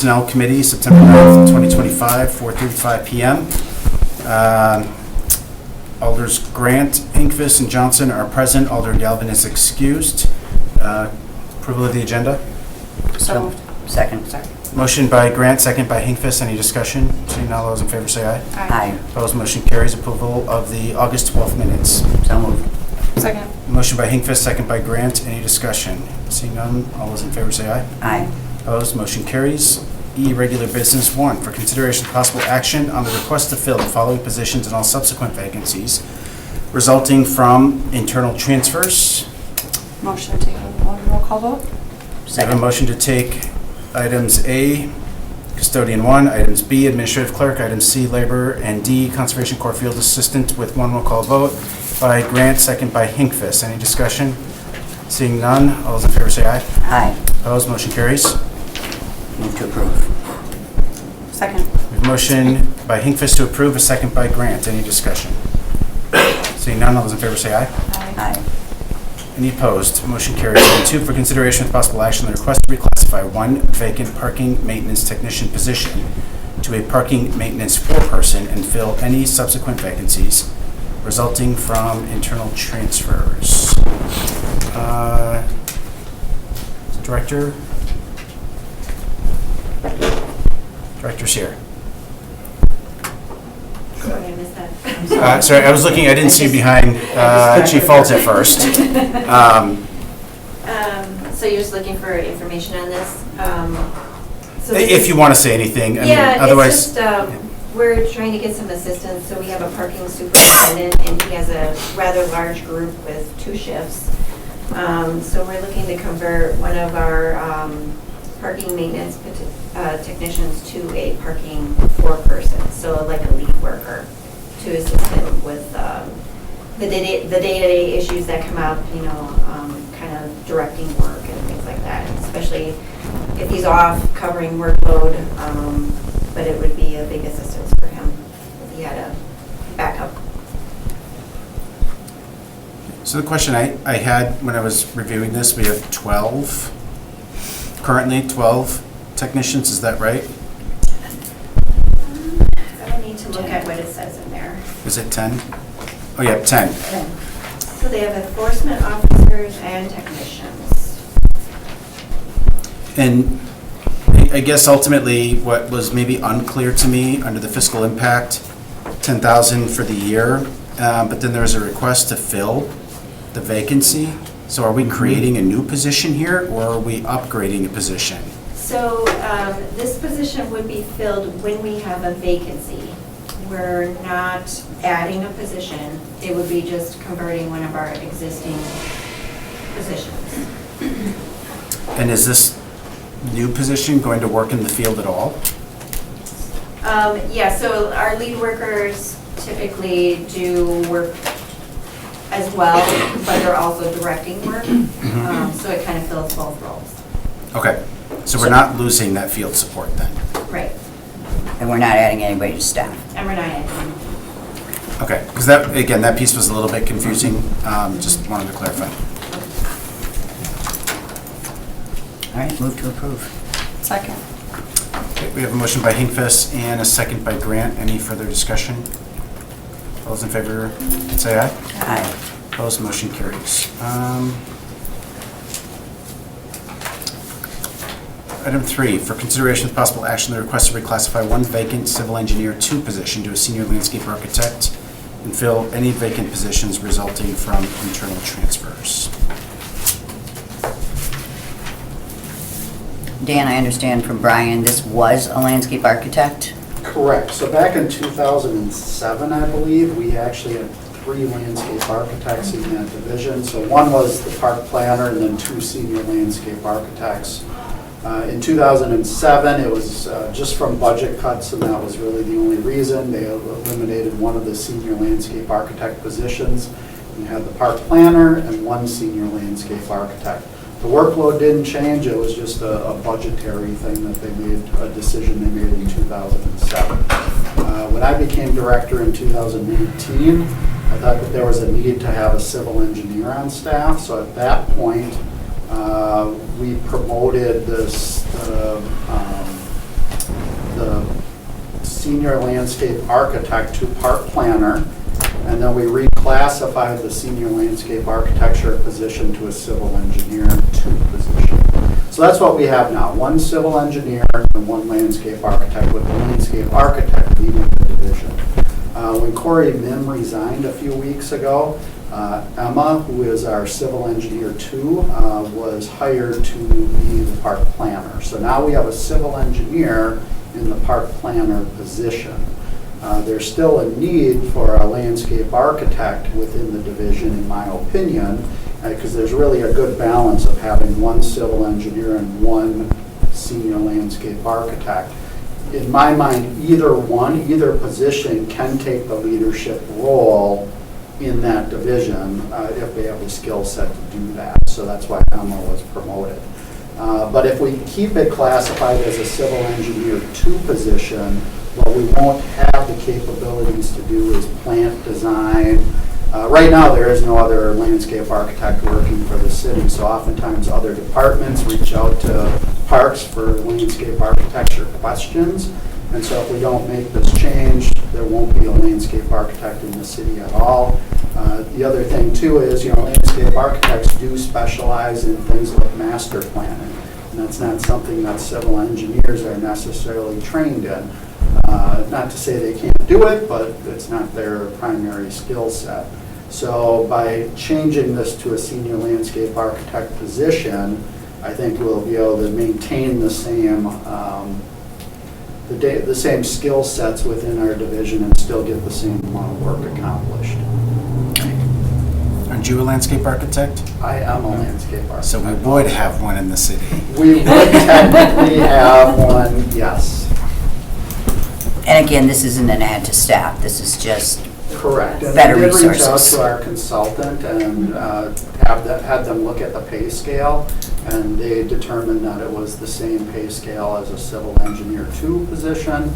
Personnel Committee, September 9th, 2025, 4:35 p.m. Alders Grant, Inkvis, and Johnson are present. Alder Galvin is excused. Approval of the agenda? So moved. Second. Sorry. Motion by Grant, second by Hinkvis. Any discussion? Seeing none, all those in favor say aye. Aye. Opposed, motion carries. Approval of the August 12th minutes. So moved. Second. Motion by Hinkvis, second by Grant. Any discussion? Seeing none, all those in favor say aye. Aye. Opposed, motion carries. E, regular business 1, for consideration of possible action on the request to fill the following positions and all subsequent vacancies resulting from internal transfers. Motion to take one roll call vote? We have a Second. motion to take items A, custodian 1, items B, administrative clerk, items C, labor, and D, conservation corps field assistant with one roll call vote by Grant, second by Hinkvis. Any discussion? Seeing none, all those in favor say aye. Aye. Opposed, motion carries. Move to approve. Second. We have a motion by Hinkvis to approve, a second by Grant. Any discussion? Seeing none, all those in favor say aye. Aye. Any opposed? Motion carries. Item 2, for consideration with possible action on the request to reclassify one vacant parking maintenance technician position to a parking maintenance foreperson and fill any subsequent vacancies resulting from internal transfers. Director? Director's here. Sorry, I missed that. Sorry, I was looking, I didn't see you behind Chief Foltz at first. So you're just looking for information on this? So this If is- you want to say anything, I mean, Yeah, otherwise. it's just, we're trying to get some assistance, so we have a parking superintendent, and he has a rather large group with 2 shifts. So we're looking to convert one of our parking maintenance technicians to a parking foreperson, so like a lead worker, to assist him with the day-to-day issues that come up, you know, kind of directing work and things like that, especially if he's off covering workload, but it would be a big assistance for him if he had a backup. So the question I had when I was reviewing this, we have 12, currently 12 technicians, is that right? I need to look at what it says in there. Is it 10? Oh, yeah, 10. So they have enforcement officers and technicians. And I guess ultimately what was maybe unclear to me under the fiscal impact, 10,000 for the year, but then there was a request to fill the vacancy. So are we creating a new position here, or are we upgrading a position? So this position would be filled when we have a vacancy. We're not adding a position. It would be just converting one of our existing positions. And is this new position going to work in the field at all? Yeah, so our lead workers typically do work as well, but they're also directing work. So it kind of fills both roles. Okay, so we're not losing that field support then? Right. And we're not adding anybody to staff. And we're not adding. Okay, because that, again, that piece was a little bit confusing, just wanted to clarify. All right, move to approve. Second. Okay, we have a motion by Hinkvis and a second by Grant. Any further discussion? All those in favor, say aye. Aye. Opposed, motion carries. Item 3, for consideration of possible action, the request to reclassify one vacant civil engineer 2 position to a senior landscape architect and fill any vacant positions resulting from internal transfers. Dan, I understand from Brian, this was a landscape architect? Correct. So back in 2007, I believe, we actually had 3 landscape architects in that division. So one was the park planner and then 2 senior landscape architects. In 2007, it was just from budget cuts, and that was really the only reason. They eliminated one of the senior landscape architect positions. You had the park planner and 1 senior landscape architect. The workload didn't change, it was just a budgetary thing that they made, a decision they made in 2007. When I became director in 2018, I thought that there was a need to have a civil engineer on staff, so at that point, we promoted this senior landscape architect to park planner, and then we reclassified the senior landscape architecture position to a civil engineer 2 position. So that's what we have now, 1 civil engineer and 1 landscape architect, with the landscape architect leading the division. When Corey Mim resigned a few weeks ago, Emma, who is our civil engineer 2, was hired to be the park planner. So now we have a civil engineer in the park planner position. There's still a need for a landscape architect within the division, in my opinion, because there's really a good balance of having 1 civil engineer and 1 senior landscape architect. In my mind, either position can take the leadership role in that division if they have the skill set to do that. So that's why Emma was promoted. But if we keep it classified as a civil engineer 2 position, what we won't have the capabilities to do is plant design. Right now, there is no other landscape architect working for the city, so oftentimes other departments reach out to parks for landscape architecture questions. And so if we don't make this change, there won't be a landscape architect in the city at all. The other thing too is, landscape architects do specialize in things like master planning. And that's not something that civil engineers are necessarily trained in. Not to say they can't do it, but it's not their primary skill set. So by changing this to a senior landscape architect position, I think we'll be able to maintain the same the same skill sets within our division and still get the same amount of work accomplished. Aren't you a landscape architect? I am a landscape architect. So we would have one in the city. We would technically have one, yes. And again, this isn't an add to staff, this is just, Correct. And Better I did reach out resources. to our consultant and had them look at the pay scale, and they determined that it was the same pay scale as a civil engineer 2 position,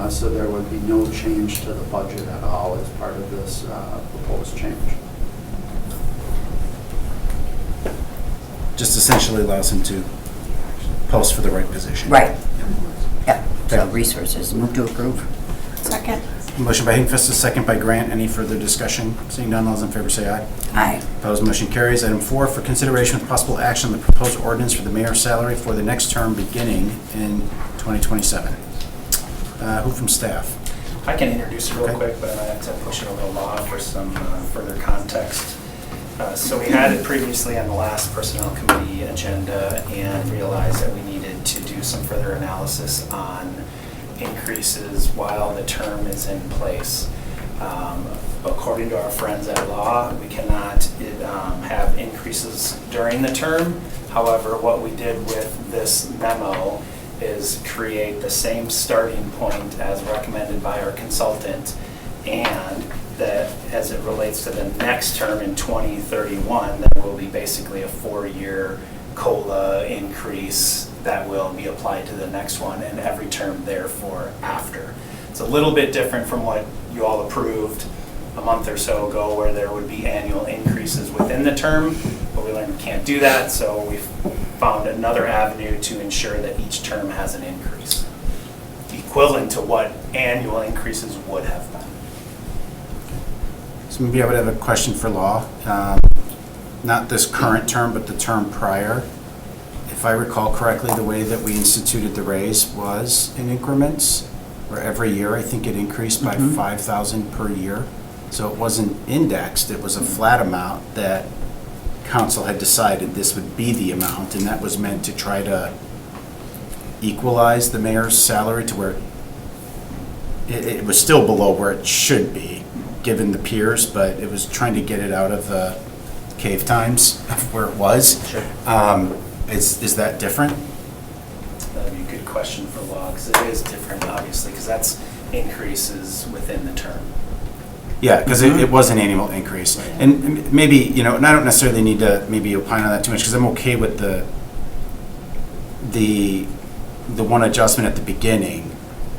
so there would be no change to the budget at all as part of this proposed change. Just essentially allows him to post for the right position. right. Yep, so Okay. resources, move to approve. Second. Motion by Hinkfist, a second by Grant. Any further discussion? Seeing none, all those in favor say aye. Aye. Opposed, motion carries. Item 4, for consideration with possible action on the proposed ordinance for the mayor's salary for the next term beginning in 2027. Who from staff? I can introduce it real Okay. quick, but I have to push it over to law for some further context. So we had it previously on the last personnel committee agenda and realized that we needed to do some further analysis on increases while the term is in place. According to our friends at law, we cannot have increases during the term. However, what we did with this memo is create the same starting point as recommended by our consultant, and that as it relates to the next term in 2031, there will be basically a 4-year COLA increase that will be applied to the next one and every term therefore after. It's a little bit different from what you all approved a month or so ago, where there would be annual increases within the term, but we learned we can't do that, so we've found another avenue to ensure that each term has an increase, equivalent to what annual increases would have been. So maybe I would have a question for law. Not this current term, but the term prior. If I recall correctly, the way that we instituted the raise was in increments, where every year I think it increased by 5,000 per year. So it wasn't indexed, it was a flat amount that council had decided this would be the amount, and that was meant to try to equalize the mayor's salary to where it was still below where it should be, given the peers, but it was trying to get it out of the cave times of where it was. Sure. Is that different? That'd be a good question for law, because it is different, obviously, because that's increases within the term. Yeah, because it was an annual increase. And maybe, and I don't necessarily need to maybe opine on that too much, because I'm okay with the one adjustment at the beginning.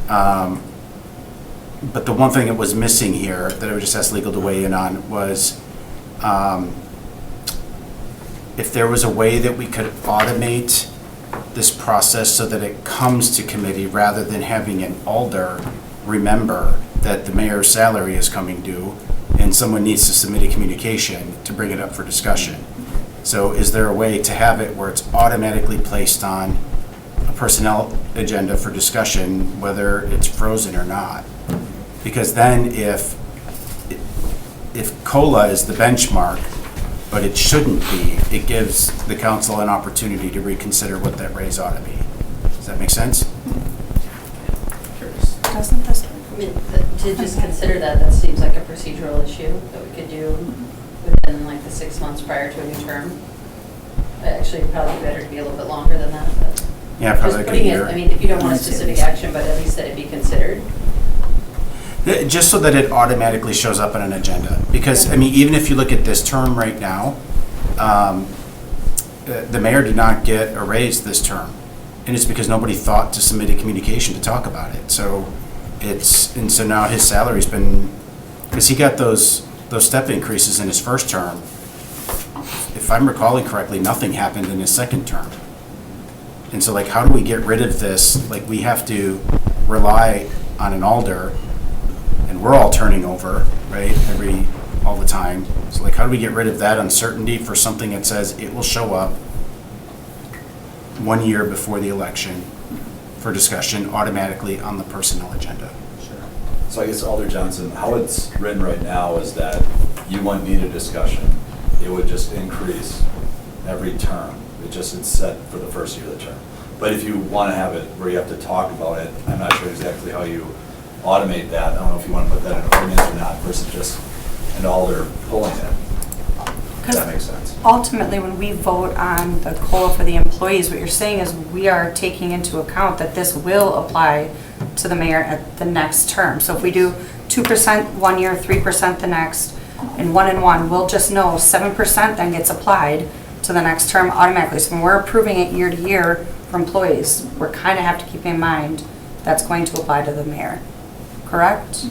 But the one thing that was missing here, that I would just ask legal to weigh in on, was if there was a way that we could automate this process so that it comes to committee rather than having an alder remember that the mayor's salary is coming due and someone needs to submit a communication to bring it up for discussion. So is there a way to have it where it's automatically placed on a personnel agenda for discussion, whether it's frozen or not? Because then if COLA is the benchmark, but it shouldn't be, it gives the council an opportunity to reconsider what that raise ought to be. Does that make sense? Curious. Doesn't this? I mean, to just consider that seems like a procedural issue that we could do within like the 6 months prior to a new term. Actually, probably better to be a little bit longer than that, but. Yeah, probably Just like a putting it, year. I mean, if you don't want a That's it. specific action, but at least that it be considered. Just so that it automatically shows up on an agenda. Because, I mean, even if you look at this term right now, the mayor did not get a raise this term. And it's because nobody thought to submit a communication to talk about it. So so now his salary's been, because he got those step increases in his first term. If I'm recalling correctly, nothing happened in his second term. And so like, how do we get rid of this? Like, we have to rely on an alder, and we're all turning over, right, all the time. So like, how do we get rid of that uncertainty for something that says it will show up 1 year before the election for discussion automatically on the personnel agenda? So I guess Alder Johnson, how it's written right now is that you wouldn't need a discussion. It would just increase every term. It's set for the first year of the term. But if you want to have it where you have to talk about it, I'm not sure exactly how you automate that. I don't know if you want to put that in an ordinance or not versus just an alder pulling it. If that makes sense. Ultimately, when we vote on the COLA for the employees, what you're saying is we are taking into account that this will apply to the mayor at the next term. So if we do 2% 1 year, 3% the next, and 1, we'll just know 7% then gets applied to the next term automatically. So when we're approving it year to year for employees, we're kind of have to keep in mind that's going to apply to the mayor. Correct?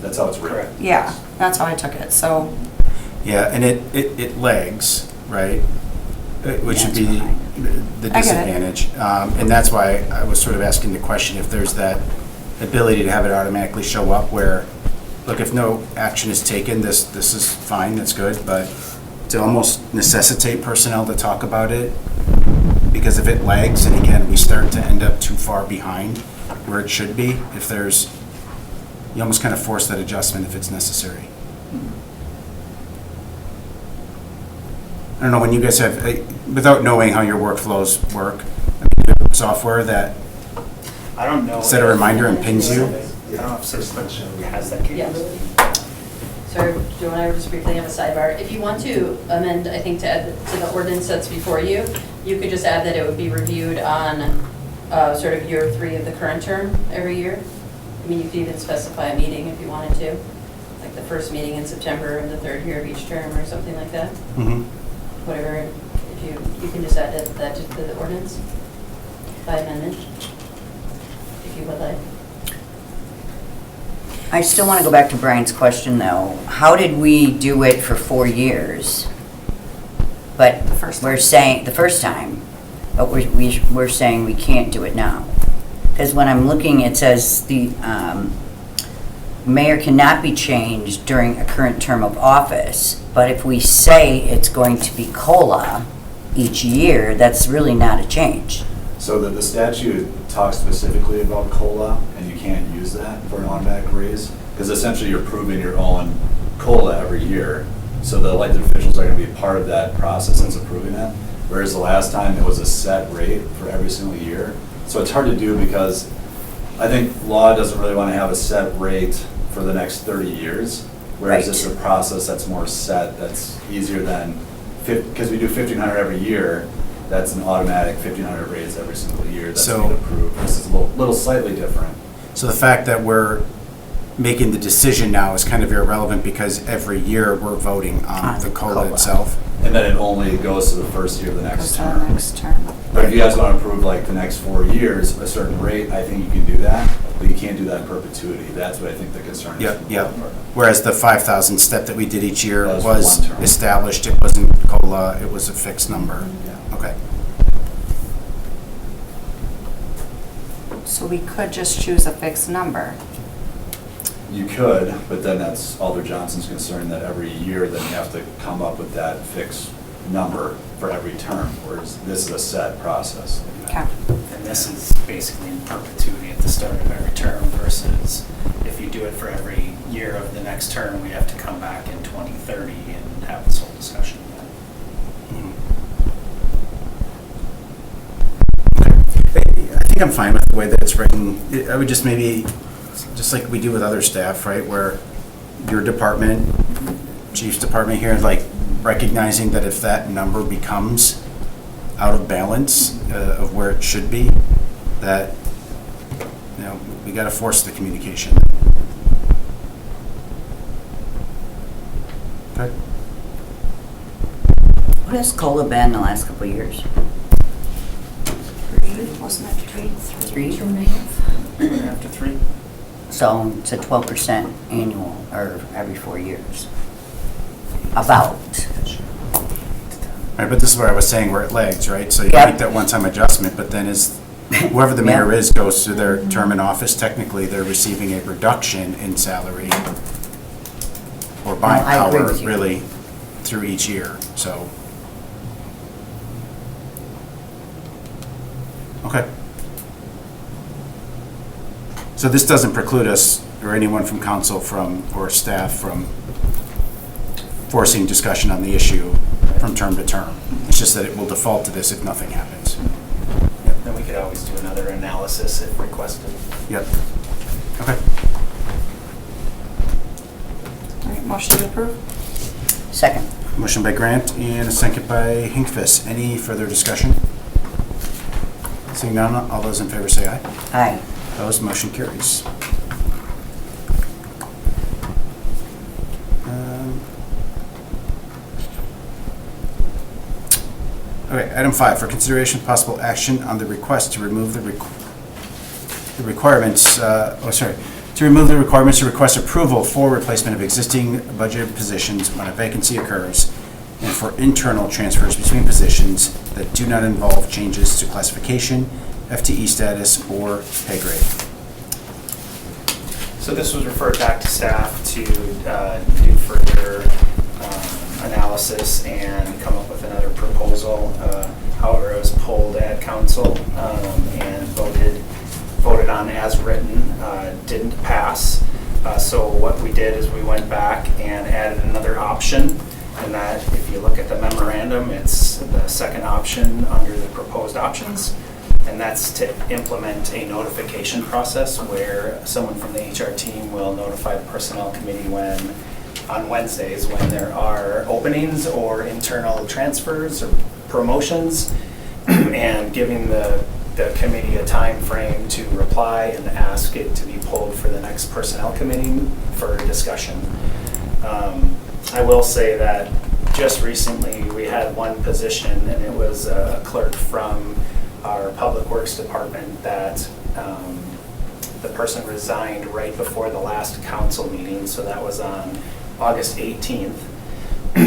That's how it's written. Correct. Yeah, that's how I took it. So Yeah, and it lags, right? Which would That's be fine. the I get it. disadvantage. And that's why I was sort of asking the question if there's that ability to have it automatically show up where, look, if no action is taken, this is fine, that's good, but to almost necessitate personnel to talk about it, because if it lags, and again, we start to end up too far behind where it should be, you almost kind of force that adjustment if it's necessary. I don't know, when you guys have, without knowing how your workflows work, I mean, you have software that I don't know. set a reminder and pings you? I don't know if Citizen has that Yeah. capability. So do you want to just briefly have a sidebar? If you want to amend, I think to add to the ordinance that's before you, you could just add that it would be reviewed on sort of year 3 of the current term every year. I mean, you could even specify a meeting if you wanted to, like the first meeting in September of the 3rd year of each term or something like that. Mhm. Whatever, if you can just add that to the ordinance by amendment, if you would like. I still want to go back to Brian's question, though. How did we do it for 4 years? But The first we're time. saying, the first time, but we're saying we can't do it now. Because when I'm looking, it says the mayor cannot be changed during a current term of office. But if we say it's going to be COLA each year, that's really not a change. So the statute talks specifically about COLA, and you can't use that for an automatic raise, because essentially you're proving your own COLA every year. So the elected officials are going to be part of that process that's approving that, whereas the last time it was a set rate for every single year. So it's hard to do because I think law doesn't really want to have a set rate for the next 30 years, whereas Right. this is a process that's more set, that's easier than, because we do 1,500 every year, that's an automatic 1,500 raise every single year that's So- being approved. This is a little slightly different. So the fact that we're making the decision now is kind of irrelevant because every year we're voting on the COLA COLA. itself. And then it only goes to the first year of the goes next to the term. next term. But if you guys want to approve like the next 4 years, a certain rate, I think you can do that, but you can't do that in perpetuity. That's what I think the concern is. Yep, from the yep. law department. Whereas the 5,000 step that we did each year That was was for one term. established, it wasn't COLA, it was a fixed number. Yeah. Okay. So we could just choose a fixed number. You could, but then that's Alder Johnson's concern that every year then you have to come up with that fixed number for every term, whereas this is a set process. Okay. And this is basically in perpetuity at the start of every term versus if you do it for every year of the next term, we have to come back in 2030 and have this whole discussion again. I think I'm fine with the way that it's written. I would just maybe, just like we do with other staff, right, where your department, chief's department here, like recognizing that if that number becomes out of balance of where it should be, that, you know, we got to force the communication. Okay. What has COLA been the last couple of years? Wasn't it three? 3? 2.5. After 3? So it's a 12% annual, or every 4 years. About. Right, but this is where I was saying where it lags, right? So you Yep. make that one-time adjustment, but then as whoever the mayor Yep. is goes through their term in office, technically they're receiving a reduction in salary or buying I agree power with you. really through each year, so. Okay. So this doesn't preclude us or anyone from council from, or staff from forcing discussion on the issue from term to term. It's just that it will default to this if nothing happens. Then we could always do another analysis if requested. Yep. Okay. All right, motion to approve? Second. Motion by Grant and a second by Hinkfist. Any further discussion? Seeing none, all those in favor say aye. Aye. Opposed, motion carries. Okay, item 5, for consideration of possible action on the request to remove the requirements, to remove the requirements to request approval for replacement of existing budgeted positions when a vacancy occurs, and for internal transfers between positions that do not involve changes to classification, FTE status, or pay grade. So this was referred back to staff to do further analysis and come up with another proposal. However, it was pulled at council and voted on as written, didn't pass. So what we did is we went back and added another option, and that if you look at the memorandum, it's the second option under the proposed options. And that's to implement a notification process where someone from the HR team will notify the personnel committee on Wednesdays when there are openings or internal transfers or promotions, and giving the committee a time frame to reply and ask it to be pulled for the next personnel committee for discussion. I will say that just recently we had one position, and it was a clerk from our Public Works Department that the person resigned right before the last council meeting, so that was on August 18th.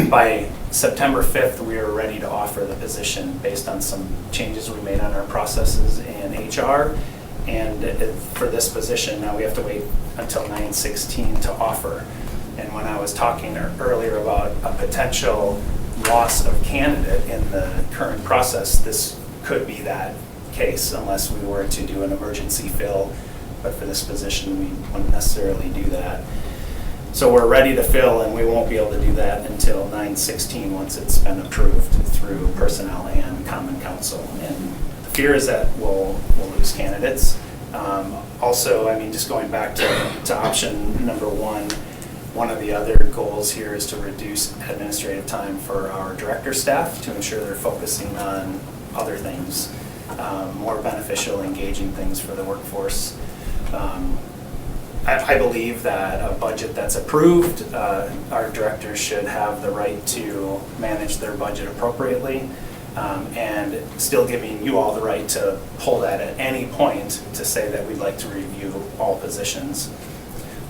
By September 5th, we were ready to offer the position based on some changes we made on our processes in HR. And for this position, now we have to wait until 9/16 to offer. And when I was talking earlier about a potential loss of candidate in the current process, this could be that case unless we were to do an emergency fill. But for this position, we wouldn't necessarily do that. So we're ready to fill, and we won't be able to do that until 9/16 once it's been approved through personnel and common council. And the fear is that we'll lose candidates. Also, I mean, just going back to option number one of the other goals here is to reduce administrative time for our director staff to ensure they're focusing on other things, more beneficial, engaging things for the workforce. I believe that a budget that's approved, our directors should have the right to manage their budget appropriately, and still giving you all the right to pull that at any point to say that we'd like to review all positions.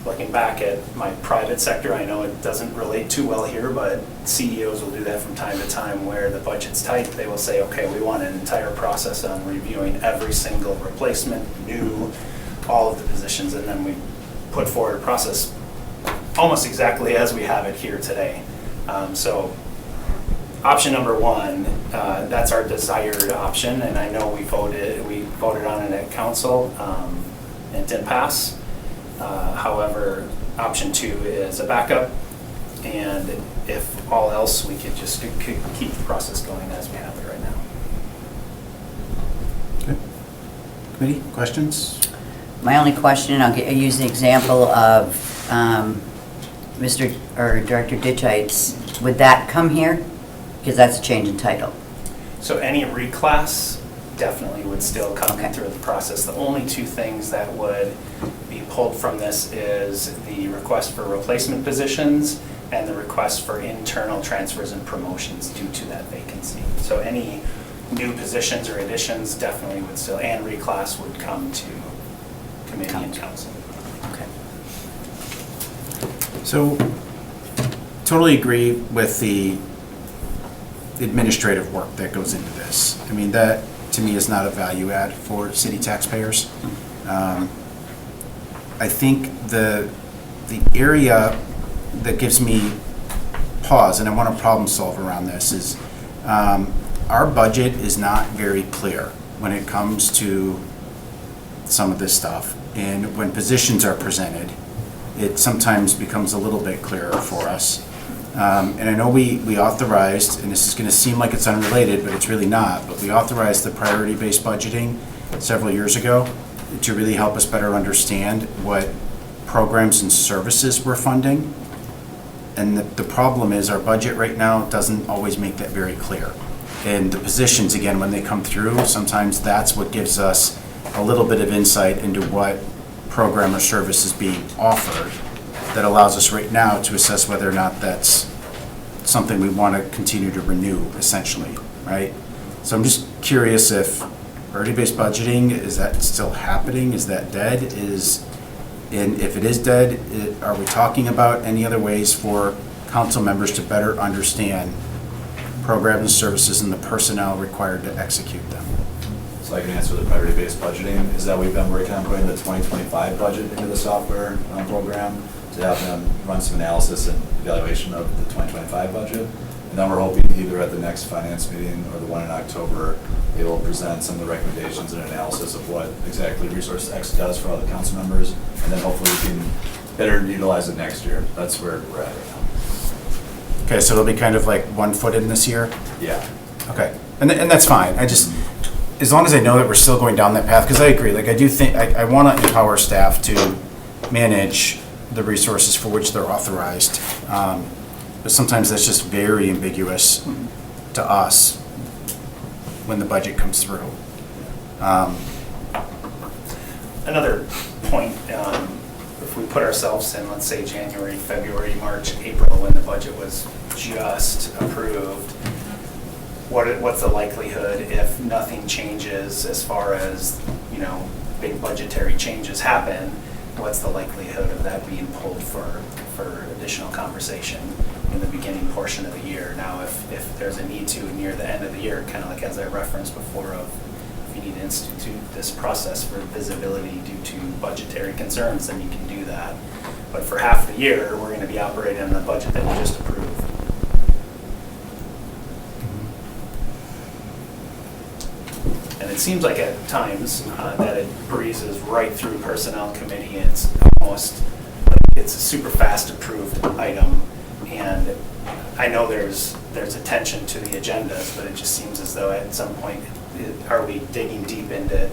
Looking back at my private sector, I know it doesn't relate too well here, but CEOs will do that from time to time where the budget's tight. They will say, okay, we want an entire process on reviewing every single replacement, new, all of the positions, and then we put forward a process almost exactly as we have it here today. So option number one, that's our desired option, and I know we voted on it at council, and it didn't pass. However, option two is a backup, and if all else, we could just keep the process going as we have it right now. Okay. Committee, questions? My only question, I'll use the example of Mr. or Director Ditchites. Would that come here? Because that's a change in title. So any reclass definitely would still come Okay. through the process. The only two things that would be pulled from this is the request for replacement positions and the request for internal transfers and promotions due to that vacancy. So any new positions or additions definitely would still, and reclass would come to committee and council. Okay. So, totally agree with the administrative work that goes into this. I mean, that, to me, is not a value add for city taxpayers. I think the area that gives me pause, and I want to problem solve around this, is our budget is not very clear when it comes to some of this stuff. And when positions are presented, it sometimes becomes a little bit clearer for us. And I know we authorized, and this is going to seem like it's unrelated, but it's really not, but we authorized the priority-based budgeting several years ago to really help us better understand what programs and services we're funding. And the problem is our budget right now doesn't always make that very clear. And the positions, again, when they come through, sometimes that's what gives us a little bit of insight into what program or service is being offered that allows us right now to assess whether or not that's something we want to continue to renew, essentially, right? So I'm just curious if priority-based budgeting, is that still happening? Is that dead? And if it is dead, are we talking about any other ways for council members to better understand programs and services and the personnel required to execute them? So I can answer the priority-based budgeting, is that we've been working on putting the 2025 budget into the software program to have them run some analysis and evaluation of the 2025 budget. And then we're hoping either at the next finance meeting or the one in October, they will present some of the recommendations and analysis of what exactly Resource X does for all the council members. And then hopefully we can better utilize it next year. That's where we're at right now. Okay, so it'll be kind of like 1 foot in this year? Yeah. Okay, and that's fine. I just, as long as I know that we're still going down that path, because I agree, like, I do think, I want to empower staff to manage the resources for which they're authorized. But sometimes that's just very ambiguous to us when the budget comes through. Another point, if we put ourselves in, let's say, January, February, March, April, when the budget was just approved, what's the likelihood if nothing changes as far as, big budgetary changes happen, what's the likelihood of that being pulled for additional conversation in the beginning portion of the year? Now, if there's a need to near the end of the year, kind of like as I referenced before, of if you need to institute this process for visibility due to budgetary concerns, then you can do that. But for half the year, we're going to be operating on the budget that we just approved. And it seems like at times that it breezes right through Personnel Committee. It's almost like it's a super fast approved item. And I know there's attention to the agendas, but it just seems as though at some point, are we digging deep into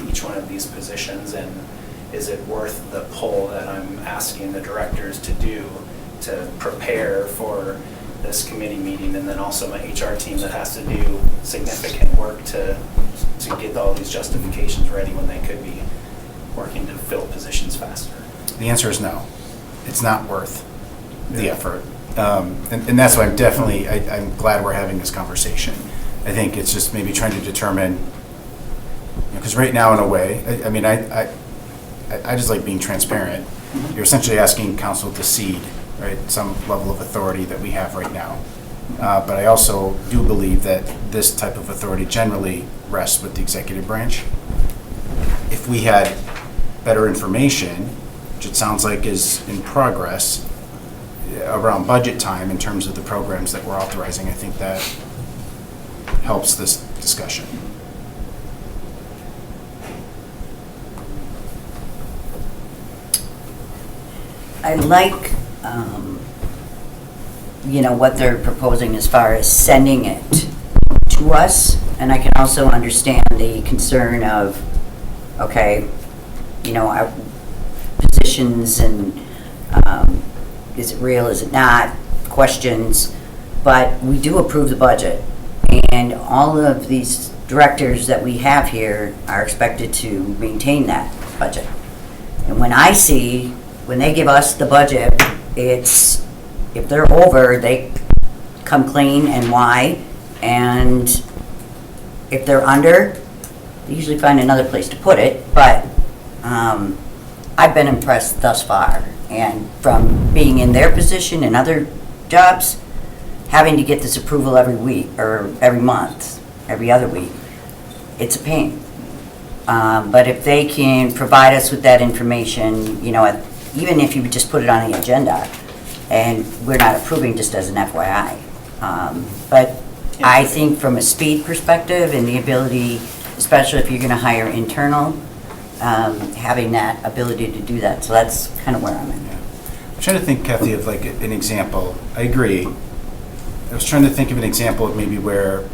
each one of these positions? And is it worth the pull that I'm asking the directors to do to prepare for this committee meeting, and then also my HR team that has to do significant work to get all these justifications ready when they could be working to fill positions faster? The answer is no. It's not worth the effort. And that's why I'm glad we're having this conversation. I think it's just maybe trying to determine, because right now, in a way, I just like being transparent. You're essentially asking council to cede, right, some level of authority that we have right now. But I also do believe that this type of authority generally rests with the executive branch. If we had better information which it sounds like is in progress around budget time in terms of the programs that we're authorizing. I think that helps this discussion. I like, what they're proposing as far as sending it to us, and I can also understand the concern of, okay, our positions and, is it real, is it not, questions, but we do approve the budget, and all of these directors that we have here are expected to maintain that budget. And when they give us the budget, it's, if they're over, they come clean and why, and if they're under, they usually find another place to put it, but I've been impressed thus far, and from being in their position and other jobs, having to get this approval every week, or every month, every other week, it's a pain. But if they can provide us with that information, even if you would just put it on the agenda, and we're not approving, just as an FYI. But I think from a speed perspective and the ability, especially if you're gonna hire internal, having that ability to do that, so that's kind of where I'm at. I'm trying to think, Kathy, of like an example. I agree. I was trying to think of an example of maybe where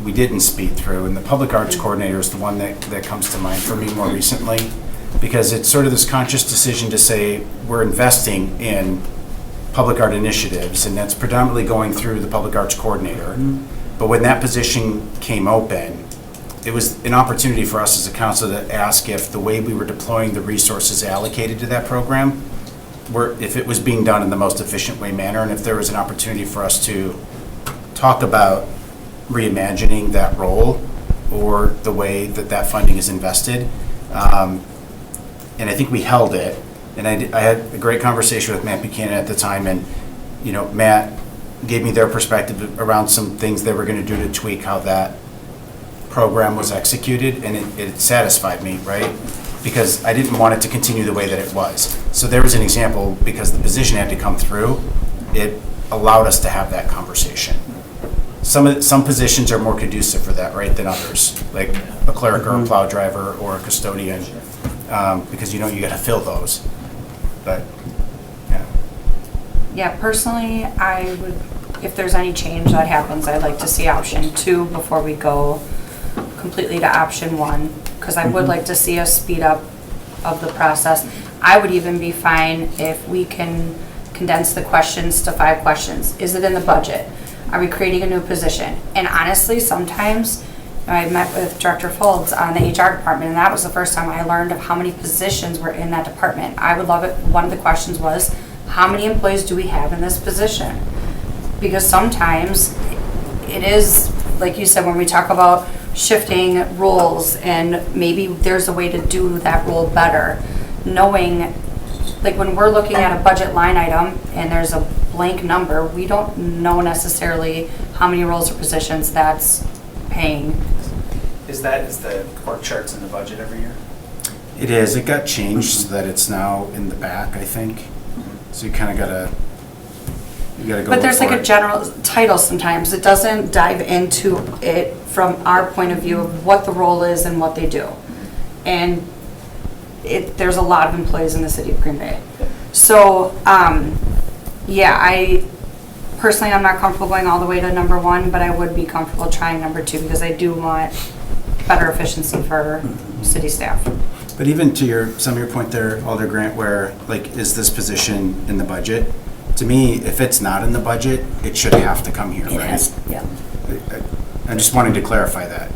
we didn't speed through, and the public arts coordinator is the one that comes to mind for me more recently, because it's sort of this conscious decision to say we're investing in public art initiatives, and that's predominantly going through the public arts coordinator. But when that position came open, it was an opportunity for us as a council to ask if the way we were deploying the resources allocated to that program, if it was being done in the most efficient manner, and if there was an opportunity for us to talk about reimagining that role or the way that funding is invested. And I think we held it. And I had a great conversation with Matt Buchanan at the time, and Matt gave me their perspective around some things they were going to do to tweak how that program was executed, and it satisfied me, right? Because I didn't want it to continue the way that it was. So there was an example, because the position had to come through, it allowed us to have that conversation. Some positions are more conducive for that, right, than others, like a clerk or a plow driver or a custodian, because you got to fill those. But, yeah. Yeah, personally, I would, if there's any change that happens, I'd like to see option 2 before we go completely to option 1, because I would like to see us speed up of the process. I would even be fine if we can condense the questions to 5 questions. Is it in the budget? Are we creating a new position? And honestly, sometimes I met with Director Folds on the HR department, and that was the first time I learned of how many positions were in that department. I would love it. One of the questions was, how many employees do we have in this position? Because sometimes it is, like you said, when we talk about shifting roles, and maybe there's a way to do that role better, knowing, like when we're looking at a budget line item and there's a blank number, we don't know necessarily how many roles or positions that's paying. Is the org charts in the budget every year? It is. It got changed so that it's now in the back, I think. So you kind of gotta go. But there's look like for a it. general title sometimes. It doesn't dive into it from our point of view of what the role is and what they do. And there's a lot of employees in the city of Green Bay. So, yeah, personally, I'm not comfortable going all the way to number 1, but I would be comfortable trying number 2, because I do want better efficiency for city staff. But even to some of your point there, Alder Grant, where like, is this position in the budget? To me, if it's not in the budget, it should have to come here, It right? has, yeah. I'm just wanting to clarify that.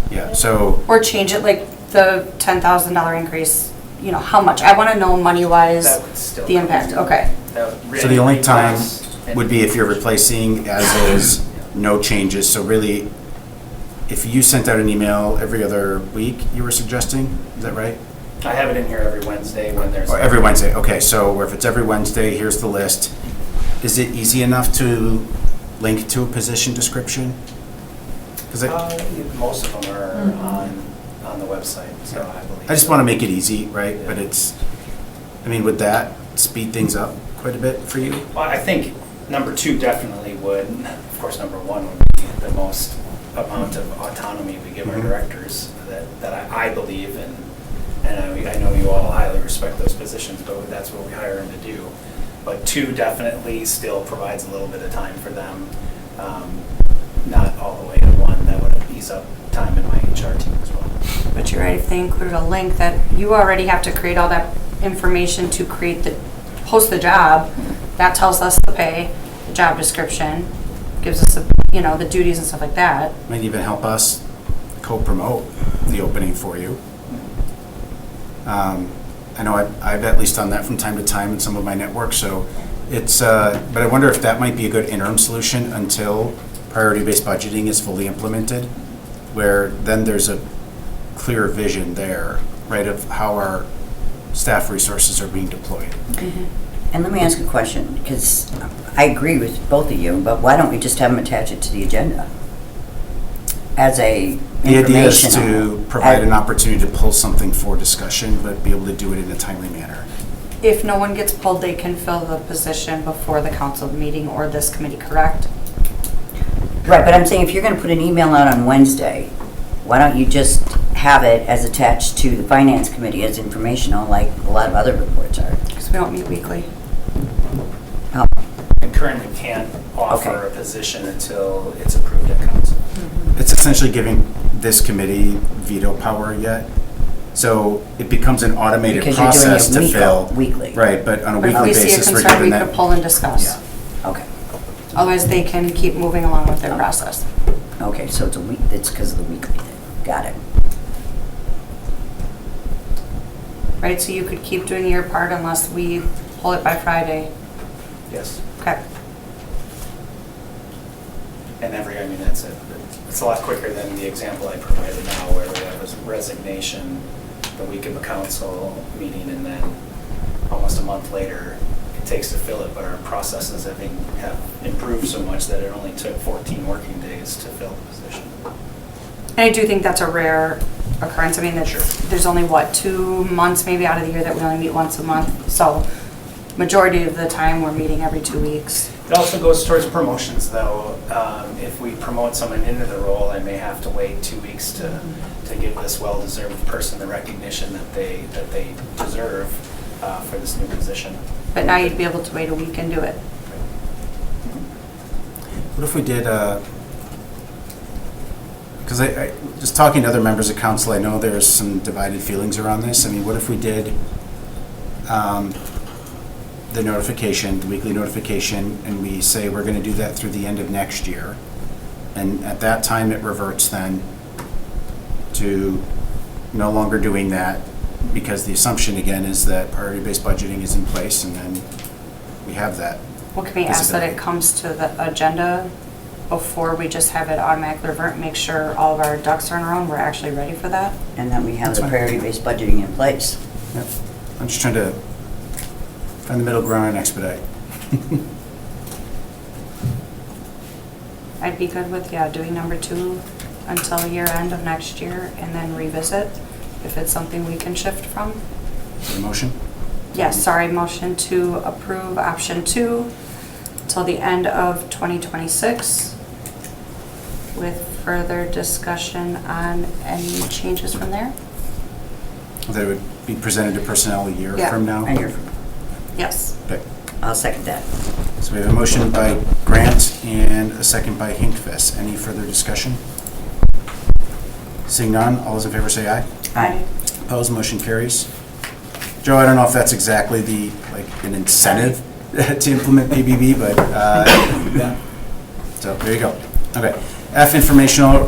Yeah, so, Or change it, like the $10,000 increase, how much? I want to know money-wise, That would still the impact, okay. so the only time would be if you're replacing as is, no changes. So really, if you sent out an email every other week, you were suggesting, is that right? I have it in here every Wednesday when there's. Or every Wednesday, okay, so if it's every Wednesday, here's the list. Is it easy enough to link to a position description? 'Cause Most of them are on the website, so I believe. I just want to make it easy, right? But I mean, would that speed things up quite a bit for you? Well, I think number 2 definitely would. Of course, number 1 would be the most amount of autonomy we give our Mhm. directors that I believe in. And I know you all highly respect those positions, but that's what we hire them to do. But 2 definitely still provides a little bit of time for them. Not all the way to 1. That would ease up time in my HR team as well. But you're right, if they include a link that you already have to create all that information to post the job, that tells us the pay, the job description, gives us, the duties and stuff like that. Might even help us co-promote the opening for you. I know I've at least done that from time to time in some of my networks, so it's, but I wonder if that might be a good interim solution until priority-based budgeting is fully implemented, where then there's a clear vision there, right, of how our staff resources are being deployed. And let me ask a question, because I agree with both of you, but why don't we just have them attach it to the agenda? As a The idea is to informational- provide an opportunity to pull something for discussion, but be able to do it in a timely manner. If no one gets pulled, they can fill the position before the council meeting or this committee, correct? Right, but I'm saying if you're gonna put an email out on Wednesday, why don't you just have it as attached to the finance committee as informational, like a lot of other reports are? Because we don't meet weekly. Oh, And currently can't offer Okay. a position until it's approved at council. It's essentially giving this committee veto power yet. So it becomes an automated Because you're doing it process to fill. weekly. Right, but on a But if weekly we see a basis, we're concern, given we that. could pull and discuss. Okay, Otherwise, they can keep moving along with their process. okay, so it's it's because of the weekly thing. Got it. Right, so you could keep doing your part unless we pull it by Friday. Yes. Okay. And that's it. It's a lot quicker than the example I provided now, where we have a resignation the week of the council meeting, and then almost a month later, it takes to fill it, but our processes have improved so much that it only took 14 working days to fill the position. And I do think that's a rare occurrence. I mean, Sure. there's only, 2 months maybe out of the year that we only meet once a month. So majority of the time, we're meeting every 2 weeks. It also goes towards promotions, though. If we promote someone into the role, I may have to wait 2 weeks to give this well-deserved person the recognition that they deserve for this new position. But now you'd be able to wait a week and do it. What if we did, because I, just talking to other members of council, I know there's some divided feelings around this. I mean, what if we did the notification, the weekly notification, and we say we're going to do that through the end of next year? And at that time, it reverts then to no longer doing that, because the assumption again is that priority-based budgeting is in place, and then we have that. Well, can we ask that it visibility. comes to the agenda before we just have it automatically revert, make sure all of our ducks are in a row and we're actually ready for that? And then we have That's the fine. priority-based budgeting in place. Yep. I'm just trying to find the middle ground and expedite. I'd be good with, doing number 2 until year end of next year and then revisit if it's something we can shift from. The motion? Yes, sorry, motion to approve option 2 till the end of 2026 with further discussion on any changes from there. That it would be presented to personnel a year Yeah. from now? And you're, Yes. Okay. I'll second that. So we have a motion by Grant and a second by Hinkfist. Any further discussion? Seeing none, all those in favor say aye. Aye. Opposed, motion carries. Joe, I don't know if that's exactly an incentive to implement PBB, but, yeah. So there you go. Okay. F, informational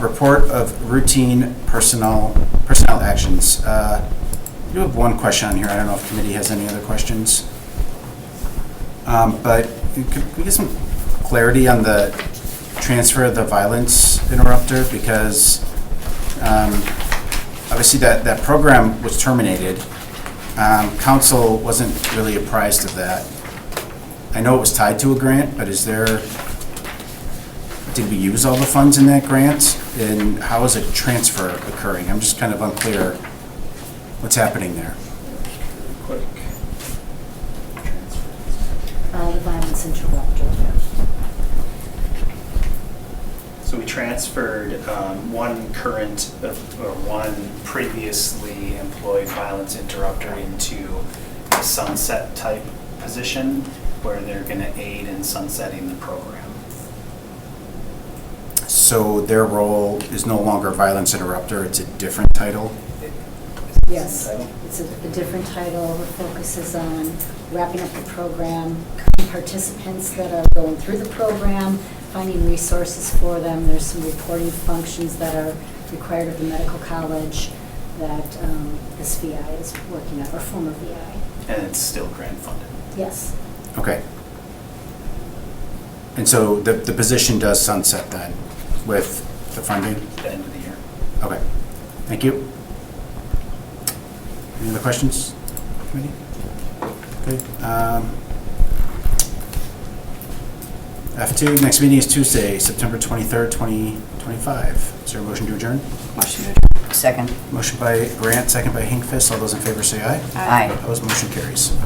report of routine personnel actions. I do have one question on here. I don't know if committee has any other questions. But could we get some clarity on the transfer of the violence interrupter? Because obviously that program was terminated. Council wasn't really apprised of that. I know it was tied to a grant, but did we use all the funds in that grant? And how is a transfer occurring? I'm just kind of unclear what's happening there. quick. The violence interrupter. So we transferred one current, or one previously employed violence interrupter into a sunset type position where they're going to aid in sunsetting the program. So their role is no longer violence interrupter, it's a different title? Yes, it's a different title. The focus is on wrapping up the program, current participants that are going through the program, finding resources for them. There's some reporting functions that are required of the medical college that this VI is working on, or former VI. And it's still grant funded. Yes. Okay. And so the position does sunset then with the funding? At the end of the year. Okay, thank you. Any other questions, committee? Good. F2, next meeting is Tuesday, September 23rd, 2025. Is there a motion to adjourn? Motion to adjourn. Second. Motion by Grant, second by Hinkfist. All those in favor say aye. Aye. Opposed, motion carries.